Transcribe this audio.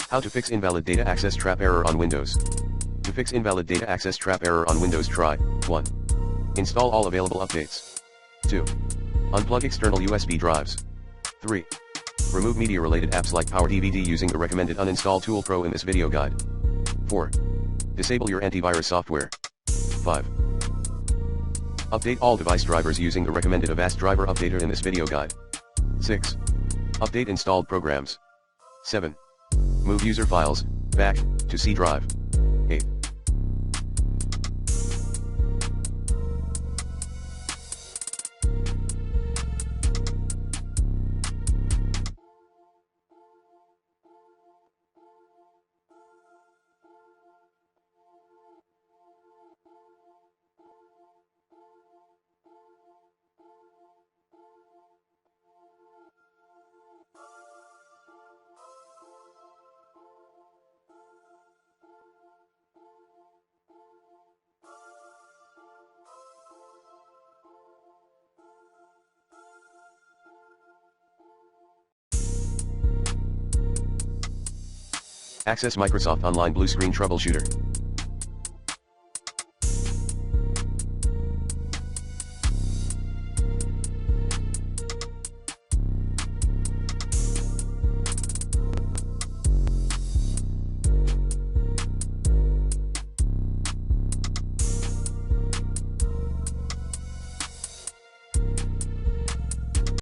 How to fix invalid data access trap error on Windows. To fix invalid data access trap error on Windows, try 1. Install all available updates. 2. Unplug external USB drives. 3. Remove media-related apps like Power DVD using the recommended Uninstall Tool Pro in this video guide. 4. Disable your antivirus software. 5. Update all device drivers using the recommended Avast driver updater in this video guide. 6. Update installed programs. 7. Move user files back to C drive. 8. Access Microsoft Online Blue Screen Troubleshooter.